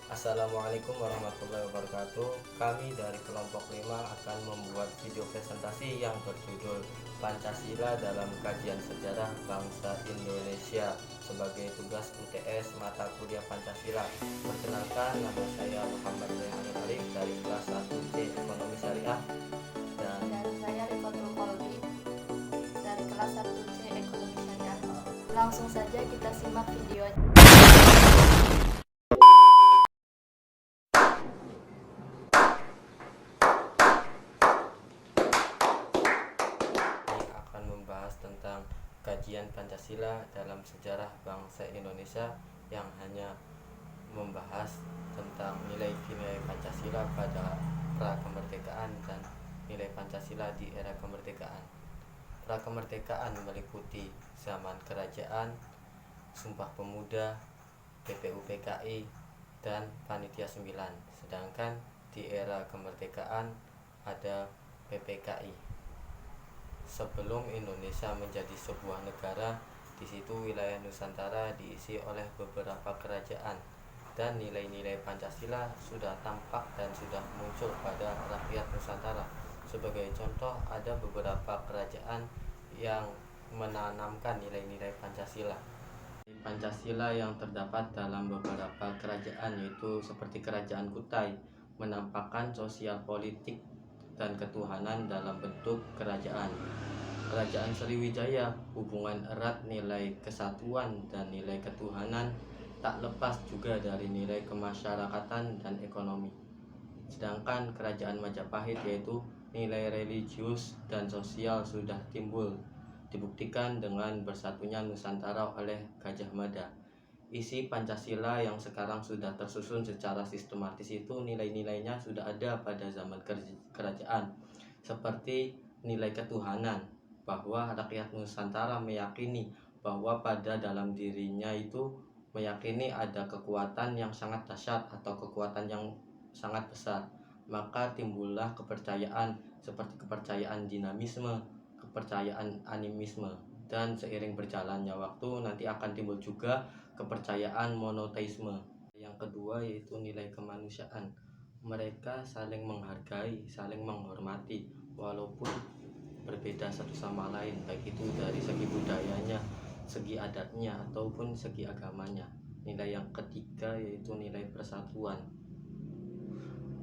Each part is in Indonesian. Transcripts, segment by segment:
Assalamualaikum warahmatullahi wabarakatuh. Kami dari kelompok 5 akan membuat video presentasi yang berjudul Pancasila dalam Kajian Sejarah Bangsa Indonesia sebagai tugas UTS mata kuliah Pancasila. Perkenalkan, nama saya Muhammad Rehani Arif dari kelas 1C Ekonomi Syariah dan Dan saya Rifatul Kolbi dari kelas 1C Ekonomi Syariah. Langsung saja kita simak videonya. akan membahas tentang kajian Pancasila dalam sejarah bangsa Indonesia yang hanya membahas tentang nilai-nilai Pancasila pada pra kemerdekaan dan nilai Pancasila di era kemerdekaan. Pra kemerdekaan meliputi zaman kerajaan, Sumpah Pemuda, BPUPKI, dan Panitia 9. Sedangkan di era kemerdekaan ada PPKI. Sebelum Indonesia menjadi sebuah negara, di situ wilayah Nusantara diisi oleh beberapa kerajaan dan nilai-nilai Pancasila sudah tampak dan sudah muncul pada rakyat Nusantara. Sebagai contoh, ada beberapa kerajaan yang menanamkan nilai-nilai Pancasila. Pancasila yang terdapat dalam beberapa kerajaan yaitu seperti Kerajaan Kutai menampakkan sosial politik dan ketuhanan dalam bentuk kerajaan. Kerajaan Sriwijaya hubungan erat nilai kesatuan dan nilai ketuhanan tak lepas juga dari nilai kemasyarakatan dan ekonomi. Sedangkan Kerajaan Majapahit yaitu nilai religius dan sosial sudah timbul, dibuktikan dengan bersatunya Nusantara oleh Gajah Mada. Isi Pancasila yang sekarang sudah tersusun secara sistematis itu nilai-nilainya sudah ada pada zaman kerajaan, seperti nilai ketuhanan, bahwa rakyat Nusantara meyakini bahwa pada dalam dirinya itu meyakini ada kekuatan yang sangat dahsyat atau kekuatan yang sangat besar. Maka timbullah kepercayaan seperti kepercayaan dinamisme, kepercayaan animisme, dan seiring berjalannya waktu nanti akan timbul juga kepercayaan monoteisme. Yang kedua yaitu nilai kemanusiaan. Mereka saling menghargai, saling menghormati walaupun berbeda satu sama lain, baik itu dari segi budayanya, segi adatnya, ataupun segi agamanya. Nilai yang ketiga yaitu nilai persatuan.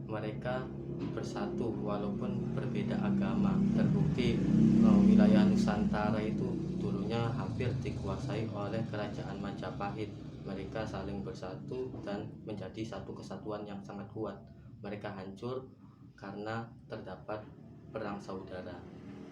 Mereka bersatu walaupun berbeda agama. Terbukti wilayah Nusantara itu dulunya hampir dikuasai oleh Kerajaan Majapahit. Mereka saling bersatu dan menjadi satu kesatuan yang sangat kuat. Mereka hancur karena terdapat perang saudara.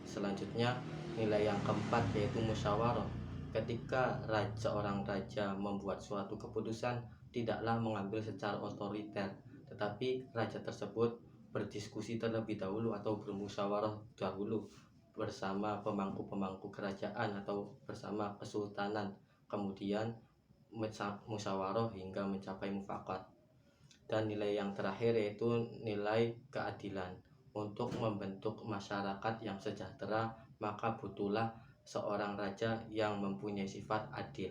Selanjutnya nilai yang keempat yaitu musyawarah. Ketika seorang raja membuat suatu keputusan, tidaklah mengambil secara otoriter, tetapi raja tersebut berdiskusi terlebih dahulu atau bermusyawarah dahulu bersama pemangku-pemangku kerajaan atau bersama kesultanan, kemudian musyawarah hingga mencapai mufakat. Dan nilai yang terakhir yaitu nilai keadilan. Untuk membentuk masyarakat yang sejahtera, maka butuhlah seorang raja yang mempunyai sifat adil.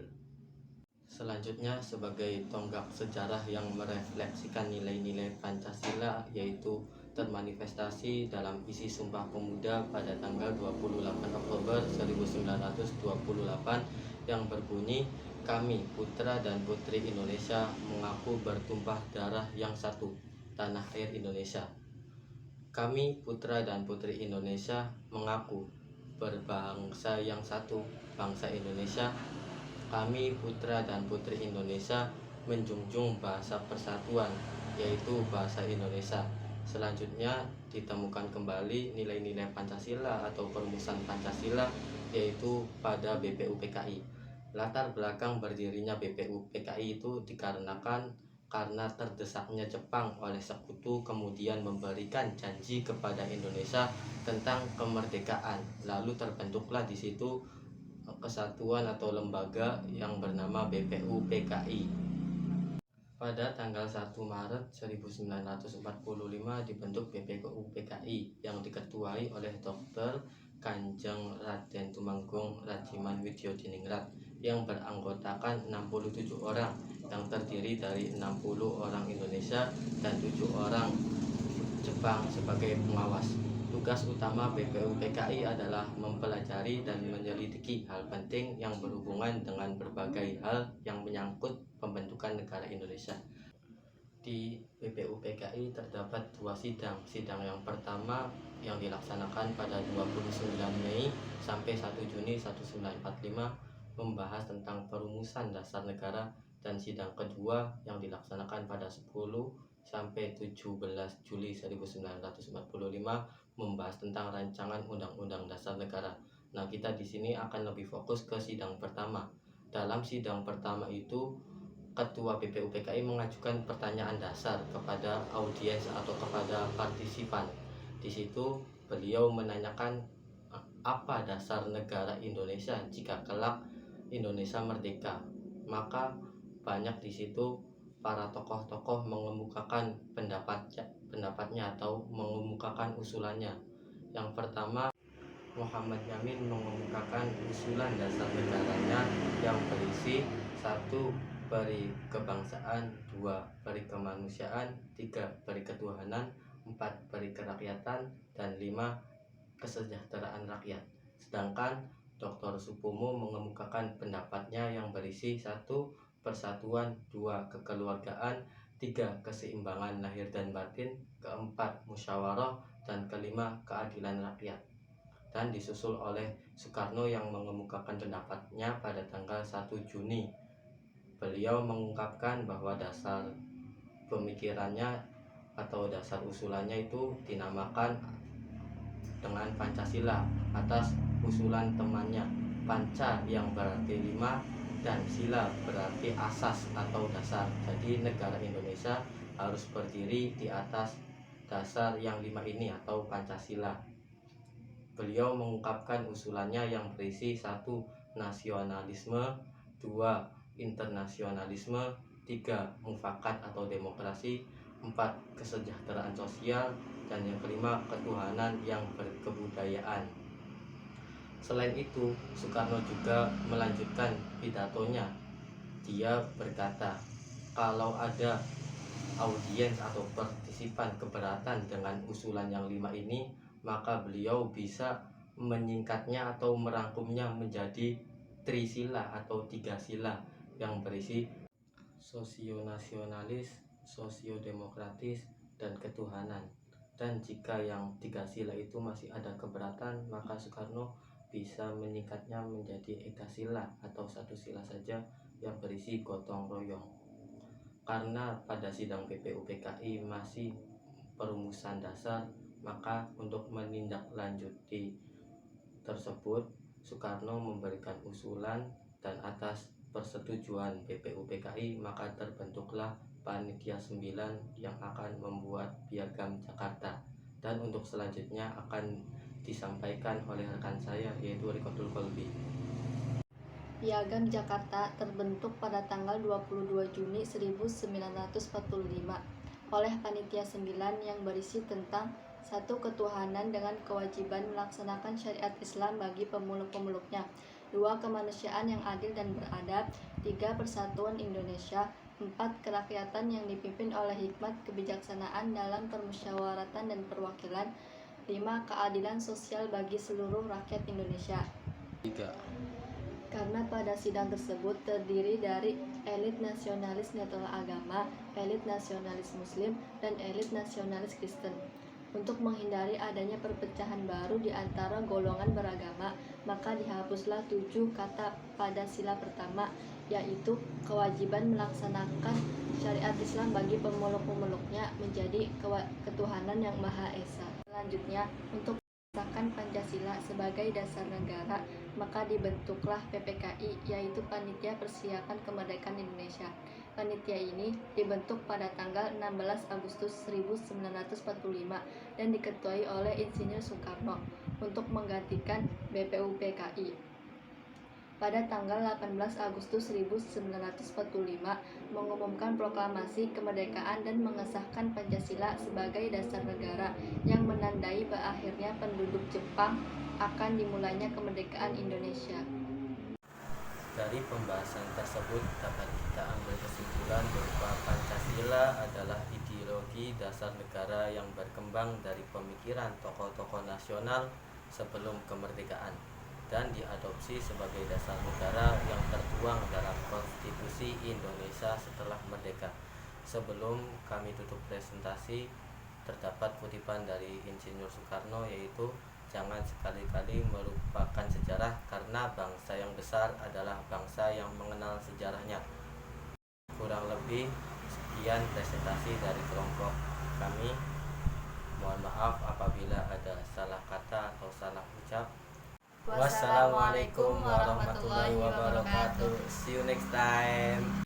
Selanjutnya sebagai tonggak sejarah yang merefleksikan nilai-nilai Pancasila yaitu termanifestasi dalam isi Sumpah Pemuda pada tanggal 28 Oktober 1928 yang berbunyi, "Kami, putra dan putri Indonesia, mengaku bertumpah darah yang satu, tanah air Indonesia. Kami, putra dan putri Indonesia, mengaku berbangsa yang satu, bangsa Indonesia. Kami, putra dan putri Indonesia, menjunjung bahasa persatuan, yaitu bahasa Indonesia." Selanjutnya ditemukan kembali nilai-nilai Pancasila atau perumusan Pancasila yaitu pada BPUPKI. Latar belakang berdirinya BPUPKI itu dikarenakan karena terdesaknya Jepang oleh sekutu kemudian memberikan janji kepada Indonesia tentang kemerdekaan. Lalu terbentuklah di situ kesatuan atau lembaga yang bernama BPUPKI. Pada tanggal 1 Maret 1945 dibentuk BPUPKI yang diketuai oleh Dr. Kanjeng Raden Tumenggung Rajiman Widyodiningrat yang beranggotakan 67 orang yang terdiri dari 60 orang Indonesia dan 7 orang Jepang sebagai pengawas. Tugas utama BPUPKI adalah mempelajari dan menyelidiki hal penting yang berhubungan dengan berbagai hal yang menyangkut pembentukan negara Indonesia. Di BPUPKI terdapat 2 sidang. Sidang yang pertama yang dilaksanakan pada 29 Mei sampai 1 Juni 1945 membahas tentang perumusan dasar negara, dan sidang kedua yang dilaksanakan pada 10 sampai 17 Juli 1945 membahas tentang rancangan Undang-Undang Dasar Negara. Nah, kita di sini akan lebih fokus ke sidang pertama. Dalam sidang pertama itu, Ketua BPUPKI mengajukan pertanyaan dasar kepada audiens atau kepada partisipan. Di situ beliau menanyakan apa dasar negara Indonesia jika kelak Indonesia merdeka. Maka banyak di situ para tokoh-tokoh mengemukakan pendapatnya atau mengemukakan usulannya. Yang pertama, Muhammad Yamin mengemukakan usulan dasar negaranya yang berisi 1. Peri kebangsaan, 2. Peri kemanusiaan, 3. Peri ketuhanan, 4. Peri kerakyatan, dan 5. Kesejahteraan rakyat. Sedangkan Dr. Supomo mengemukakan pendapatnya yang berisi 1. Persatuan, 2. Kekeluargaan, 3. Keseimbangan lahir dan batin, 4. Musyawarah, dan 5. Keadilan rakyat. Dan disusul oleh Soekarno yang mengemukakan pendapatnya pada tanggal 1 Juni. Beliau mengungkapkan bahwa dasar pemikirannya atau dasar usulannya itu dinamakan dengan Pancasila atas usulan temannya. Panca yang berarti 5 dan sila berarti asas atau dasar. Jadi negara Indonesia harus berdiri di atas dasar yang 5 ini atau Pancasila. Beliau mengungkapkan usulannya yang berisi 1. Nasionalisme, 2. Internasionalisme, 3. Mufakat atau demokrasi, 4. Kesejahteraan sosial, dan yang kelima ketuhanan yang berkebudayaan. Selain itu, Soekarno juga melanjutkan pidatonya. Dia berkata, kalau ada audiens atau partisipan keberatan dengan usulan yang 5 ini, maka beliau bisa menyingkatnya atau merangkumnya menjadi trisila atau 3 sila yang berisi sosionasionalis, sosiodemokratis, dan ketuhanan. Dan jika yang 3 sila itu masih ada keberatan, maka Soekarno bisa menyingkatnya menjadi ekasila atau 1 sila saja yang berisi gotong royong. Karena pada sidang BPUPKI masih perumusan dasar, maka untuk menindaklanjuti tersebut Soekarno memberikan usulan, dan atas persetujuan BPUPKI maka terbentuklah Panitia 9 yang akan membuat Piagam Jakarta. Dan untuk selanjutnya akan disampaikan oleh rekan saya, yaitu Rikodul Kolbi. Piagam Jakarta terbentuk pada tanggal 22 Juni 1945 oleh Panitia 9 yang berisi tentang 1. Ketuhanan dengan kewajiban melaksanakan syariat Islam bagi pemeluk-pemeluknya, 2. Kemanusiaan yang adil dan beradab, 3. Persatuan Indonesia, 4. Kerakyatan yang dipimpin oleh hikmat kebijaksanaan dalam permusyawaratan dan perwakilan, 5. Keadilan sosial bagi seluruh rakyat Indonesia. 3. Karena pada sidang tersebut terdiri dari elit nasionalis netral agama, elit nasionalis muslim, dan elit nasionalis Kristen. Untuk menghindari adanya perpecahan baru di antara golongan beragama, maka dihapuslah 7 kata pada sila pertama, yaitu kewajiban melaksanakan syariat Islam bagi pemeluk-pemeluknya menjadi ketuhanan yang Maha Esa. Selanjutnya, untuk mengesahkan Pancasila sebagai dasar negara, maka dibentuklah PPKI, yaitu Panitia Persiapan Kemerdekaan Indonesia. Panitia ini dibentuk pada tanggal 16 Agustus 1945 dan diketuai oleh Insinyur Soekarno untuk menggantikan BPUPKI. Pada tanggal 18 Agustus 1945 mengumumkan proklamasi kemerdekaan dan mengesahkan Pancasila sebagai dasar negara yang menandai berakhirnya penduduk Jepang akan dimulainya kemerdekaan Indonesia. Dari pembahasan tersebut dapat kita ambil kesimpulan bahwa Pancasila adalah ideologi dasar negara yang berkembang dari pemikiran tokoh-tokoh nasional sebelum kemerdekaan dan diadopsi sebagai dasar negara yang tertuang dalam Konstitusi Indonesia setelah merdeka. Sebelum kami tutup presentasi, terdapat kutipan dari Insinyur Soekarno, yaitu jangan sekali-kali melupakan sejarah karena bangsa yang besar adalah bangsa yang mengenal sejarahnya. Kurang lebih sekian presentasi dari kelompok kami. Mohon maaf apabila ada salah kata atau salah ucap. Wassalamualaikum warahmatullahi wabarakatuh. See you next time.